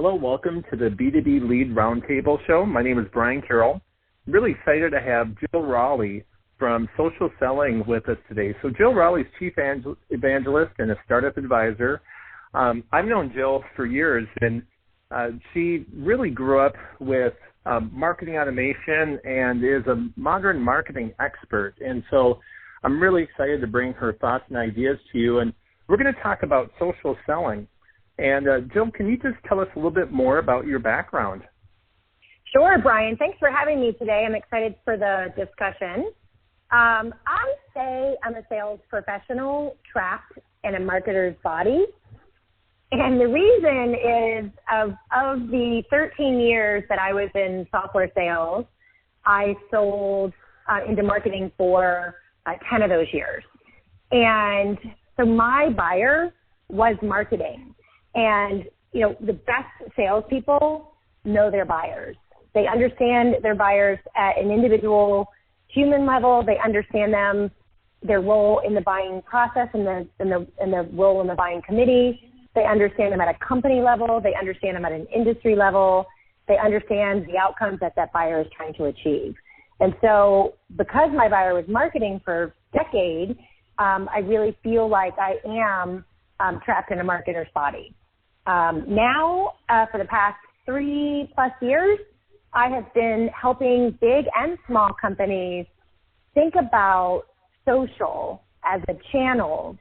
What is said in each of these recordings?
Hello, welcome to the B2B Lead Roundtable Show. My name is Brian Carroll. I'm really excited to have Jill Rowley from Social Selling with us today. So Jill Rowley is Chief Evangelist and a startup advisor. I've known Jill for years, and she really grew up with marketing automation and is a modern marketing expert. And so I'm really excited to bring her thoughts and ideas to you. And we're going to talk about social selling. And Jill, can you just tell us a little bit more about your background? Sure, Brian. Thanks for having me today. I'm excited for the discussion. I say I'm a sales professional trapped in a marketer's body. And the reason is of the 13 years that I was in software sales, I sold into marketing for 10 of those years. And so my buyer was marketing. And, you know, the best salespeople know their buyers. They understand their buyers at an individual human level. They understand them, their role in the buying process and the role in the buying committee. They understand them at a company level. They understand them at an industry level. They understand the outcomes that buyer is trying to achieve. And so because my buyer was marketing for decades, I really feel like I am trapped in a marketer's body. Now, for the past 3+ years, I have been helping big and small companies think about social as a channel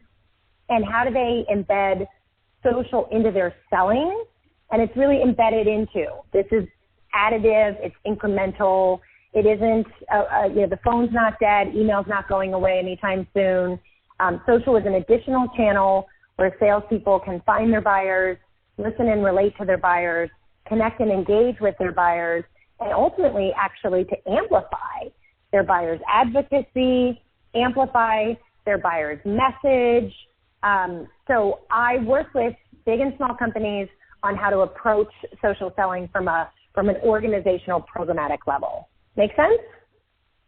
and how do they embed social into their selling. And it's really embedded into. This is additive. It's incremental. It isn't, the phone's not dead. Email's not going away anytime soon. Social is an additional channel where salespeople can find their buyers, listen and relate to their buyers, connect and engage with their buyers, and ultimately actually to amplify their buyers' advocacy, amplify their buyers' message. So I work with big and small companies on how to approach social selling from an organizational programmatic level. Make sense?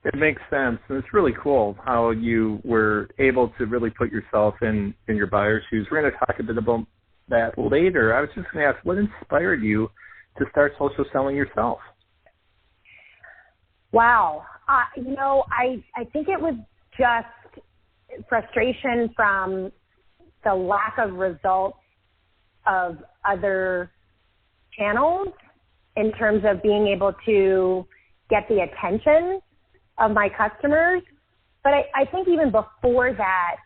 It makes sense. And it's really cool how you were able to really put yourself in your buyer's shoes. We're going to talk a bit about that later. I was just going to ask, what inspired you to start social selling yourself? Wow. I think it was just frustration from the lack of results of other channels in terms of being able to get the attention of my customers. But I think even before that,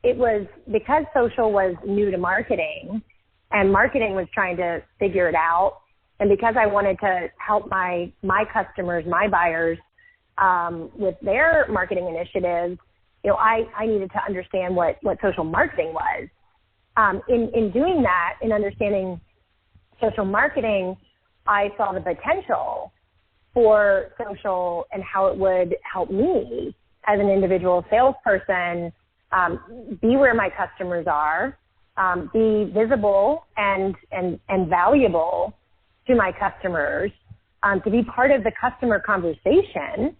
it was because social was new to marketing and marketing was trying to figure it out. And because I wanted to help my customers, my buyers, with their marketing initiatives, I needed to understand what social marketing was. In doing that, in understanding social marketing, I saw the potential for social and how it would help me as an individual salesperson be where my customers are, be visible and valuable to my customers, to be part of the customer conversation.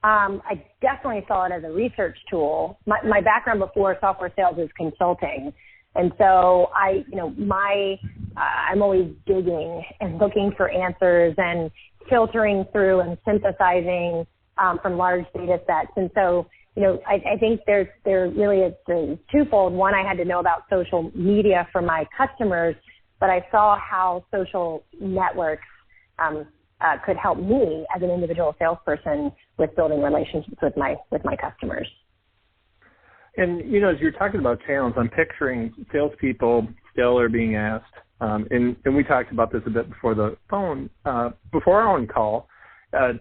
I definitely saw it as a research tool. My background before software sales is consulting. And so I'm always digging and looking for answers and filtering through and synthesizing from large data sets. And so, I think there really is twofold. One, I had to know about social media for my customers, but I saw how social networks could help me as an individual salesperson with building relationships with my customers. And, as you're talking about channels, I'm picturing salespeople still are being asked, and we talked about this a bit before before our own call, to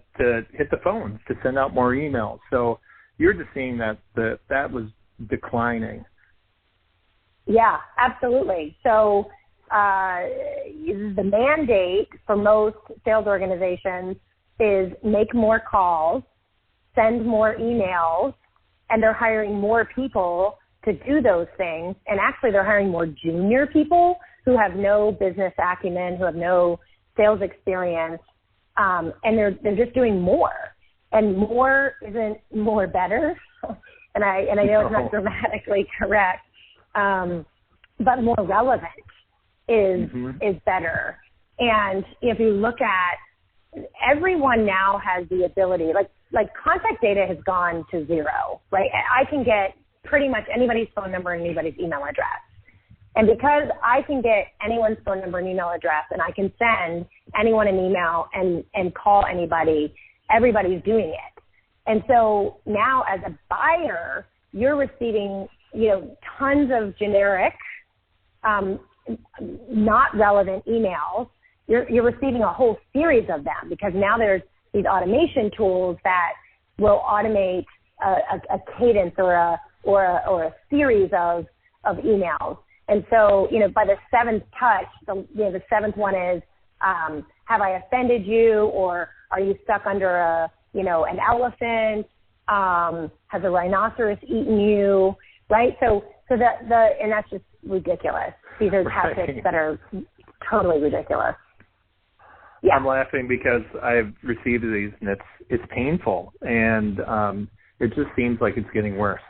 hit the phones, to send out more emails. So you're just seeing that was declining. Yeah, absolutely. So the mandate for most sales organizations is make more calls, send more emails, and they're hiring more people to do those things. And actually they're hiring more junior people who have no business acumen, who have no sales experience, and they're just doing more. And more isn't more better. and I know it's not grammatically correct, but more relevant is better. And if you look at, everyone now has the ability, like contact data has gone to zero, right? I can get pretty much anybody's phone number and anybody's email address. And because I can get anyone's phone number and email address, and I can send anyone an email and call anybody, everybody's doing it. And so now as a buyer, you're receiving, tons of generic, not relevant emails. You're receiving a whole series of them, because now there's these automation tools that will automate a cadence or a series of emails. And so, by the seventh touch, the seventh one is, have I offended you, or are you stuck under an elephant? Has a rhinoceros eaten you? Right? So and that's just ridiculous. These are tactics that are totally ridiculous. Yeah. I'm laughing because I've received these, and it's painful, and it just seems like it's getting worse.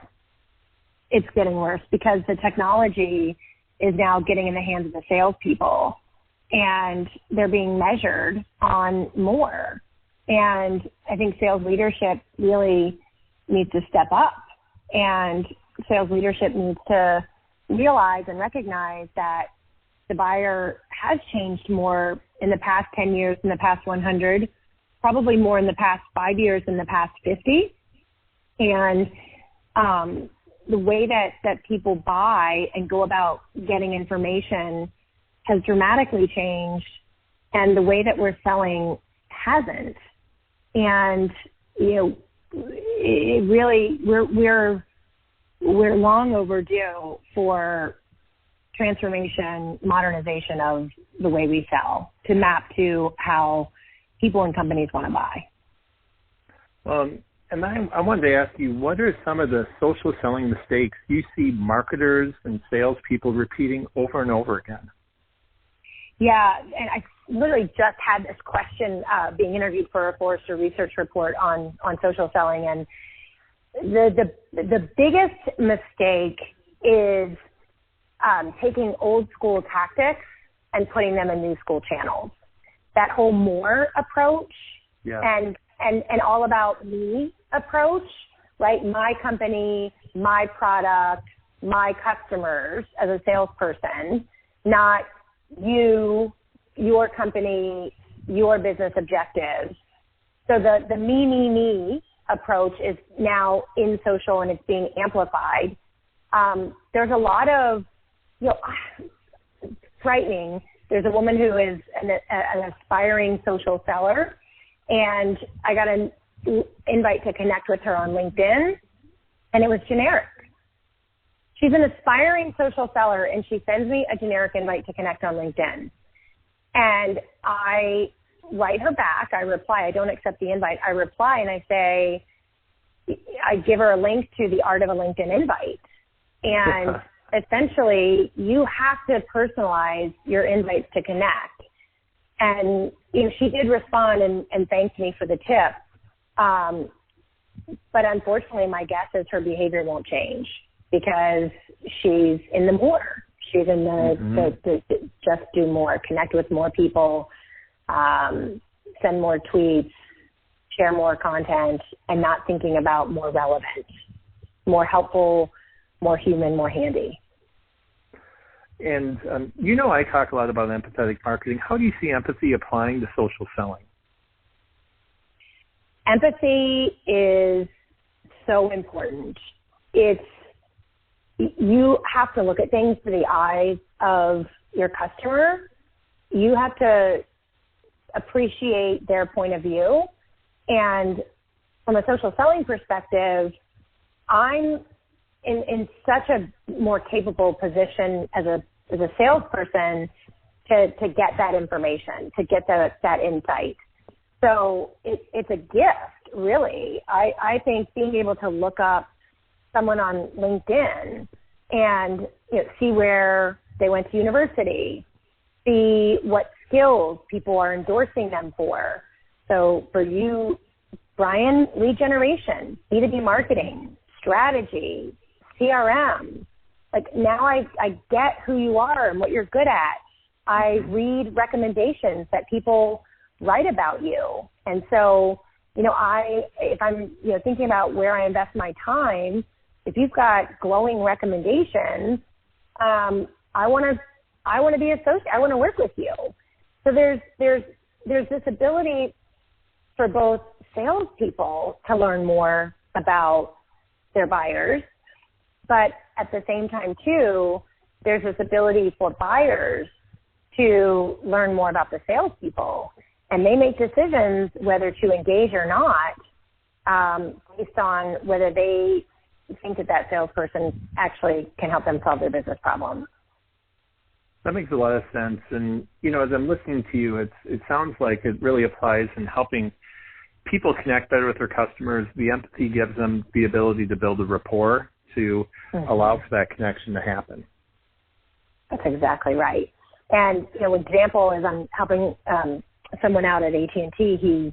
It's getting worse because the technology is now getting in the hands of the salespeople, and they're being measured on more. And I think sales leadership really needs to step up, and sales leadership needs to realize and recognize that the buyer has changed more in the past 10 years than the past 100, probably more in the past 5 years than the past 50. And the way that people buy and go about getting information has dramatically changed, and the way that we're selling hasn't. And, it really, we're long overdue for transformation, modernization of the way we sell to map to how people and companies want to buy. And I wanted to ask you, what are some of the social selling mistakes you see marketers and salespeople repeating over and over again? Yeah, and I literally just had this question being interviewed for a Forrester research report on social selling, and the biggest mistake is taking old school tactics and putting them in new school channels. That whole more approach, yeah, and all about me approach, right? My company, my product, my customers as a salesperson, not you, your company, your business objectives. So the me approach is now in social, and it's being amplified. There's a lot of, frightening. There's a woman who is an aspiring social seller, and I got an invite to connect with her on LinkedIn, and it was generic. She's an aspiring social seller, and she sends me a generic invite to connect on LinkedIn. And I write her back. I reply. I don't accept the invite. I reply, and I say, I give her a link to the Art of a LinkedIn Invite. And essentially, you have to personalize your invites to connect. And she did respond and thanked me for the tip. But unfortunately, my guess is her behavior won't change, because she's in the more. She's in the just do more, connect with more people, send more tweets, share more content, and not thinking about more relevant, more helpful, more human, more handy. And I talk a lot about empathetic marketing. How do you see empathy applying to social selling? Empathy is so important. You have to look at things through the eyes of your customer. You have to appreciate their point of view. And from a social selling perspective, I'm in such a more capable position as a salesperson to get that information, to get that insight. So it's a gift, really. I think being able to look up someone on LinkedIn and see where they went to university, see what skills people are endorsing them for. So for you, Brian, lead generation, B2B marketing, strategy, CRM. Like, now I get who you are and what you're good at. I read recommendations that people write about you. And so, if I'm, thinking about where I invest my time, if you've got glowing recommendations, I want to be associated. I want to work with you. So there's this ability for both salespeople to learn more about their buyers, but at the same time too, there's this ability for buyers to learn more about the salespeople, and they make decisions whether to engage or not based on whether they think that salesperson actually can help them solve their business problem. That makes a lot of sense. And, as I'm listening to you, it sounds like it really applies in helping people connect better with their customers. The empathy gives them the ability to build a rapport to allow for that connection to happen. That's exactly right. And, an example is I'm helping someone out at AT&T.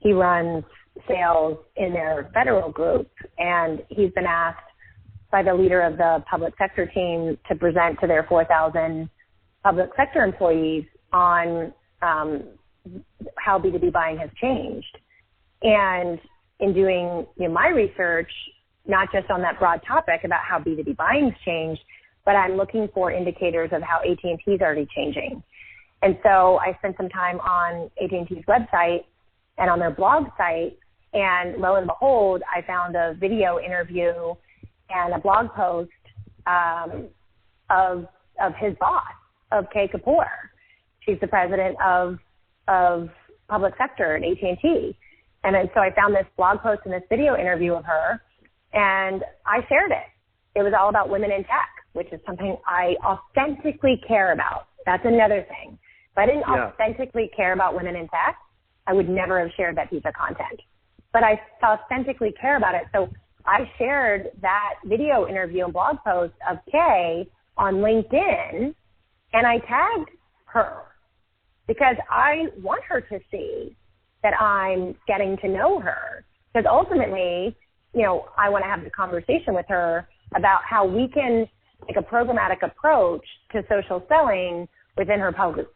He runs sales in their federal group, and he's been asked by the leader of the public sector team to present to their 4,000 public sector employees on how B2B buying has changed. And in doing my research, not just on that broad topic about how B2B buying's changed, but I'm looking for indicators of how AT&T is already changing. And so I spent some time on AT&T's website and on their blog site, and lo and behold, I found a video interview and a blog post of his boss, of Kay Kapoor. She's the president of public sector at AT&T. And so I found this blog post and this video interview of her, and I shared it. It was all about women in tech, which is something I authentically care about. That's another thing. If I didn't authentically care about women in tech, I would never have shared that piece of content. But I authentically care about it. So I shared that video interview and blog post of Kay on LinkedIn, and I tagged her because I want her to see that I'm getting to know her. Because ultimately, I want to have the conversation with her about how we can take a programmatic approach to social selling within her public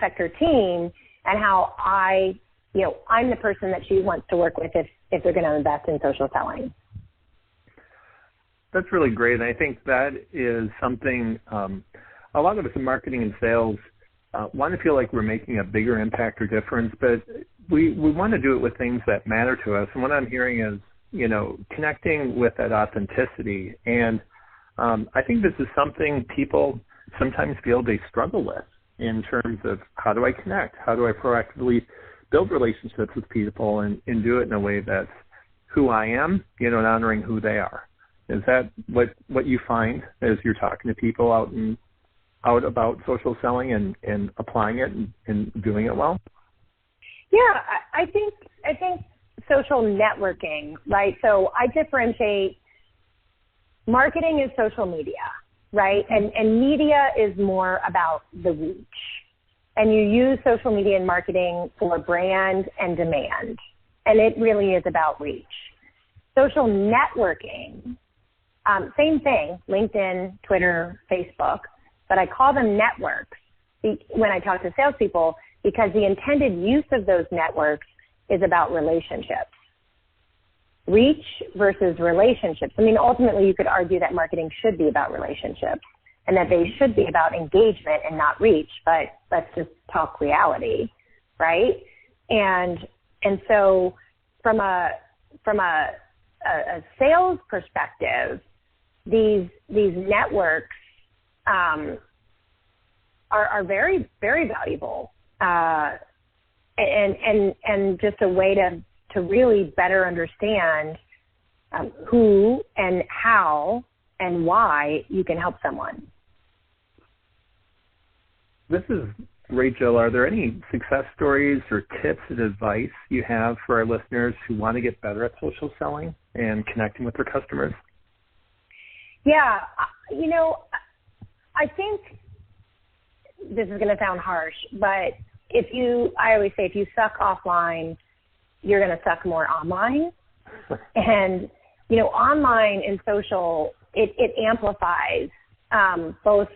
sector team, and how I'm the person that she wants to work with if they're going to invest in social selling. That's really great. And I think that is something a lot of us in marketing and sales want to feel like we're making a bigger impact or difference, but we want to do it with things that matter to us. And what I'm hearing is, connecting with that authenticity. And I think this is something people sometimes feel they struggle with in terms of how do I connect? How do I proactively build relationships with people and do it in a way that's who I am, and honoring who they are. Is that what you find as you're talking to people out about social selling and applying it and doing it well? Yeah, I think social networking, right? So I differentiate marketing is social media, right? And media is more about the reach. And you use social media and marketing for brand and demand. And it really is about reach. Social networking, same thing, LinkedIn, Twitter, Facebook, but I call them networks when I talk to salespeople because the intended use of those networks is about relationships. Reach versus relationships. I mean, ultimately, you could argue that marketing should be about relationships and that they should be about engagement and not reach, but let's just talk reality, right? And so from a sales perspective, these networks are very, very valuable, and just a way to really better understand who and how and why you can help someone. This is great, Jill. Are there any success stories or tips and advice you have for our listeners who want to get better at social selling and connecting with their customers? Yeah, I think this is going to sound harsh, but I always say if you suck offline, you're going to suck more online. And, online and social, it amplifies both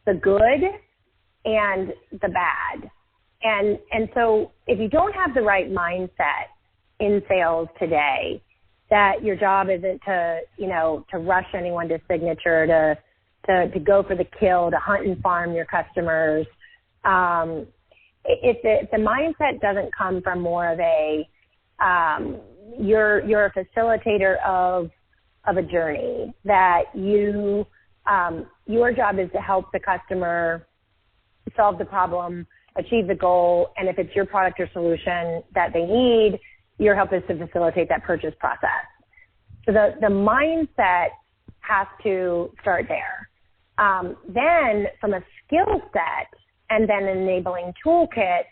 the good and the bad. And so if you don't have the right mindset in sales today, that your job isn't to rush anyone to signature, to go for the kill, to hunt and farm your customers. If the mindset doesn't come from more of a, you're a facilitator of a journey, that your job is to help the customer solve the problem, achieve the goal, and if it's your product or solution that they need, your help is to facilitate that purchase process. So the mindset has to start there. Then from a skill set and then an enabling toolkit,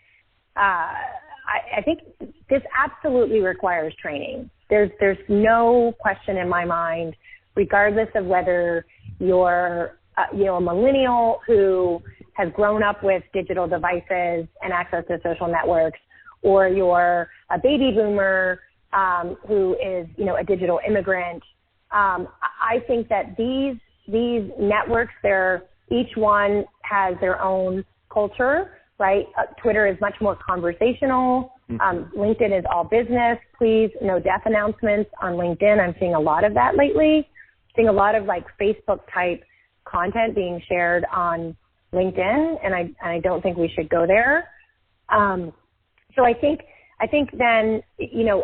I think this absolutely requires training. There's no question in my mind, regardless of whether you're a millennial who has grown up with digital devices and access to social networks, or you're a baby boomer who is, a digital immigrant. I think that these networks, each one has their own culture, right? Twitter is much more conversational. LinkedIn is all business. Please, no death announcements on LinkedIn. I'm seeing a lot of that lately. Seeing a lot of like Facebook type content being shared on LinkedIn, and I don't think we should go there. So I think then,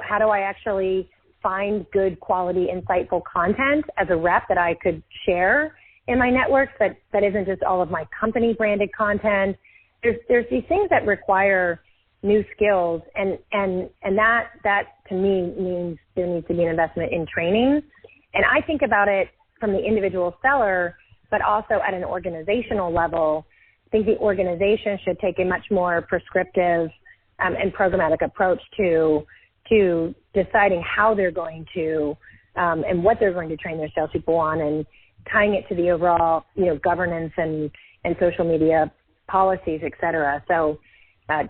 how do I actually find good quality, insightful content as a rep that I could share in my networks that isn't just all of my company branded content? There's these things that require new skills, and that to me means there needs to be an investment in training. And I think about it from the individual seller, but also at an organizational level. I think the organization should take a much more prescriptive and programmatic approach to deciding how they're going to and what they're going to train their salespeople on, and tying it to the overall governance and social media policies, et cetera. So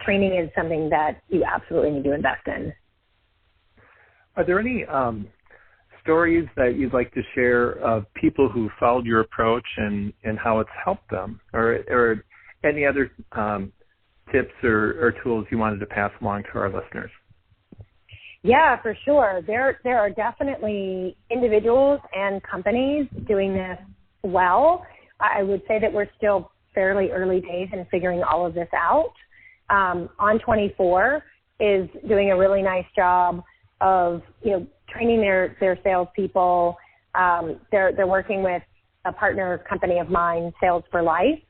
training is something that you absolutely need to invest in. Are there any stories that you'd like to share of people who followed your approach and how it's helped them, or any other tips or tools you wanted to pass along to our listeners? Yeah, for sure. There are definitely individuals and companies doing this well. I would say that we're still fairly early days in figuring all of this out. On24 is doing a really nice job of training their salespeople. They're working with a partner company of mine, Sales for Life,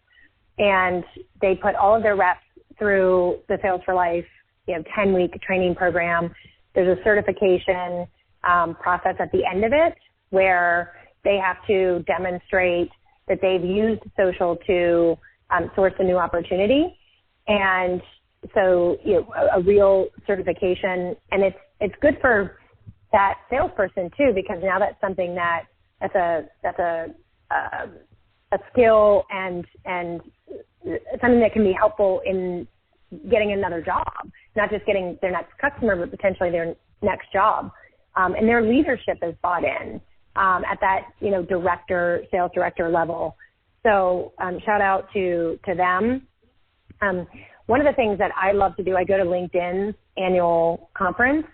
and they put all of their reps through the Sales for Life 10-week training program. There's a certification process at the end of it where they have to demonstrate that they've used social to source a new opportunity. And so, a real certification, and it's good for that salesperson too, because now that's something that's a skill and something that can be helpful in getting another job, not just getting their next customer, but potentially their next job. And their leadership is bought in at that, sales director level. So shout out to them. One of the things that I love to do, I go to LinkedIn's annual conference,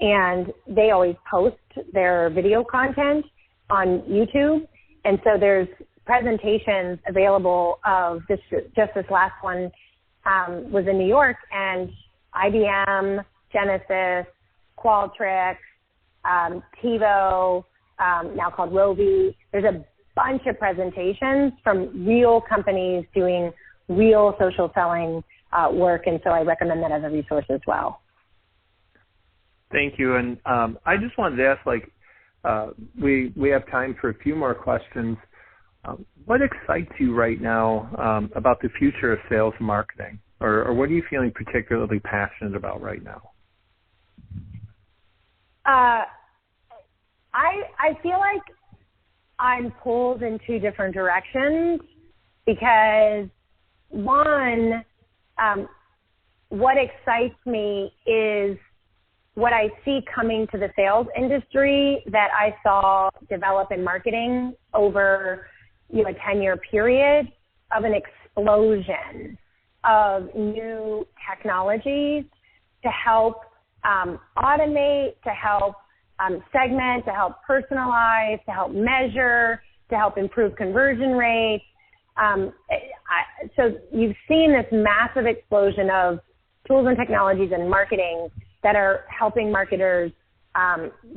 and they always post their video content on YouTube. And so there's presentations available of this last one was in New York, and IBM, Genesis, Qualtrics, TiVo, now called Rovi. There's a bunch of presentations from real companies doing real social selling work, and so I recommend that as a resource as well. Thank you. And I just wanted to ask, we have time for a few more questions. What excites you right now about the future of sales and marketing, or what are you feeling particularly passionate about right now? I feel like I'm pulled in two different directions because, one, what excites me is what I see coming to the sales industry that I saw develop in marketing over a 10-year period of an explosion of new technologies to help automate, to help segment, to help personalize, to help measure, to help improve conversion rates. So you've seen this massive explosion of tools and technologies in marketing that are helping marketers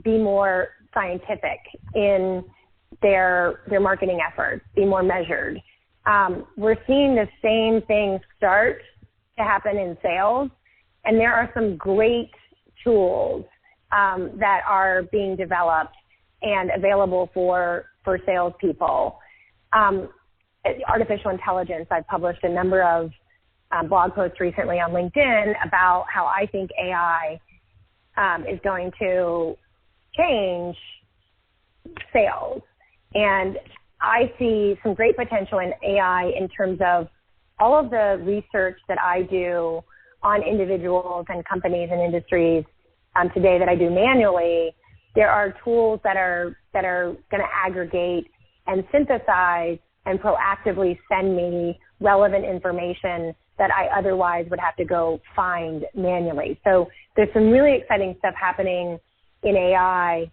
be more scientific in their marketing efforts, be more measured. We're seeing the same thing start to happen in sales, and there are some great tools that are being developed and available for salespeople. Artificial intelligence, I've published a number of blog posts recently on LinkedIn about how I think AI is going to change sales. And I see some great potential in AI in terms of all of the research that I do on individuals and companies and industries today that I do manually. There are tools that are going to aggregate and synthesize and proactively send me relevant information that I otherwise would have to go find manually. So there's some really exciting stuff happening in AI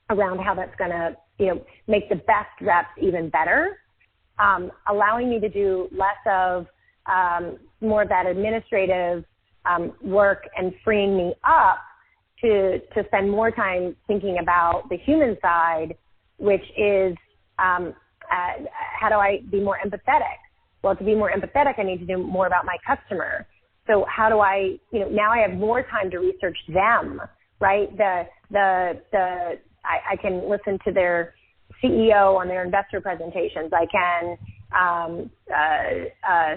around how that's going to, make the best reps even better, allowing me to do less of more of that administrative work and freeing me up to spend more time thinking about the human side, which is how do I be more empathetic? Well, to be more empathetic, I need to do more about my customer. So how do I, now I have more time to research them, right? I can listen to their CEO on their investor presentations. I can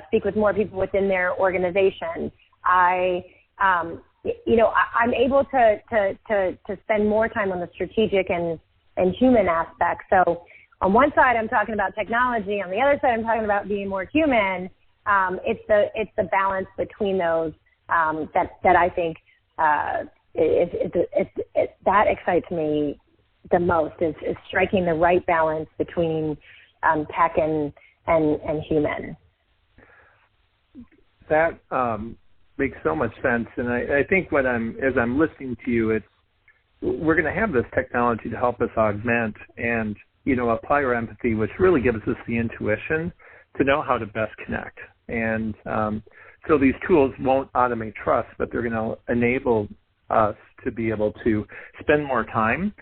speak with more people within their organization. I'm able to spend more time on the strategic and human aspects. So on one side, I'm talking about technology. On the other side, I'm talking about being more human. It's the balance between those that I think that excites me the most is striking the right balance between tech and human. That makes so much sense, and I think as I'm listening to you, we're going to have this technology to help us augment and apply our empathy, which really gives us the intuition to know how to best connect. And so these tools won't automate trust, but they're going to enable us to be able to spend more time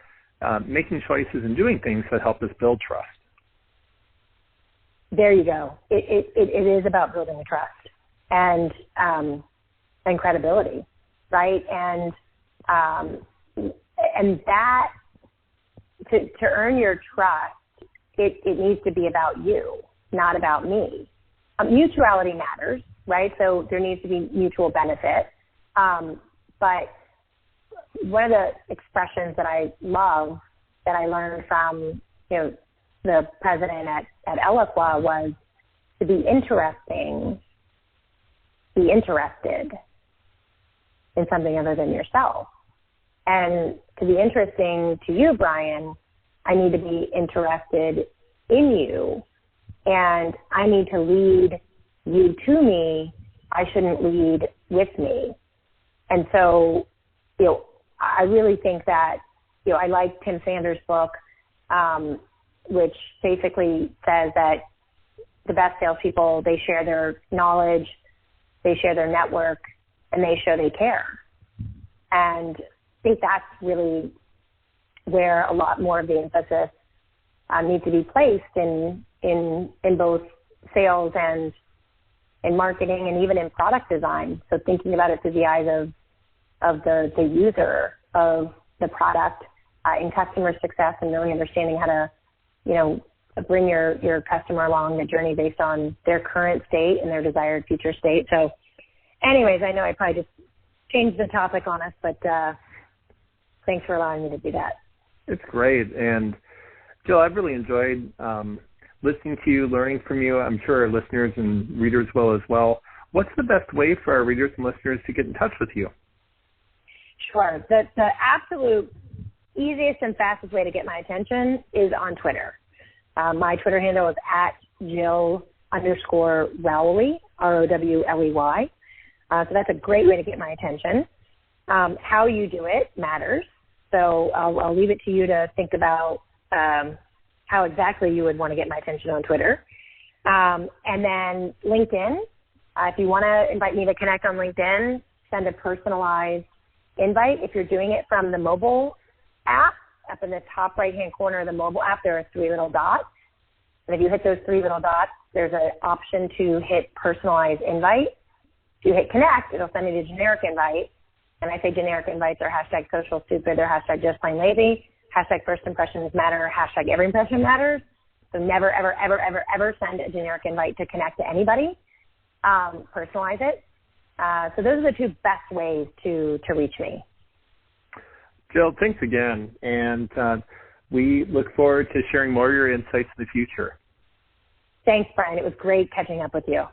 making choices and doing things that help us build trust. There you go. It is about building the trust and credibility, right? And that to earn your trust, it needs to be about you, not about me. Mutuality matters, right? So there needs to be mutual benefit. But one of the expressions that I love that I learned from, the president at Eloqua was to be interesting, be interested in something other than yourself. And to be interesting to you, Brian, I need to be interested in you, and I need to lead you to me. I shouldn't lead with me. And so, I really think that, I like Tim Sanders' book, which basically says that the best salespeople, they share their knowledge, they share their network, and they show they care. And I think that's really where a lot more of the emphasis needs to be placed in both sales and in marketing and even in product design. So thinking about it through the eyes of the user of the product in customer success and really understanding how to, bring your customer along the journey based on their current state and their desired future state. So anyways, I know I probably just changed the topic on us, but thanks for allowing me to do that. It's great. And Jill, I've really enjoyed listening to you, learning from you. I'm sure our listeners and readers will as well. What's the best way for our readers and listeners to get in touch with you? Sure. The absolute easiest and fastest way to get my attention is on Twitter. My Twitter handle is @Jill_Rowley. _Rowley, ROWLEY. So that's a great way to get my attention. How you do it matters. So I'll leave it to you to think about how exactly you would want to get my attention on Twitter. And then LinkedIn. If you want to invite me to connect on LinkedIn, send a personalized invite. If you're doing it from the mobile app, up in the top right-hand corner of the mobile app, there are 3 little dots. And if you hit those 3 little dots, there's an option to hit personalized invite. If you hit connect, it'll send me the generic invite. And I say generic invites are hashtag social stupid or hashtag just plain lazy, hashtag first impressions matter, hashtag every impression matters. So never, ever, ever, ever, ever send a generic invite to connect to anybody. Personalize it. So those are the 2 best ways to reach me. Jill, thanks again. And we look forward to sharing more of your insights in the future. Thanks, Brian. It was great catching up with you.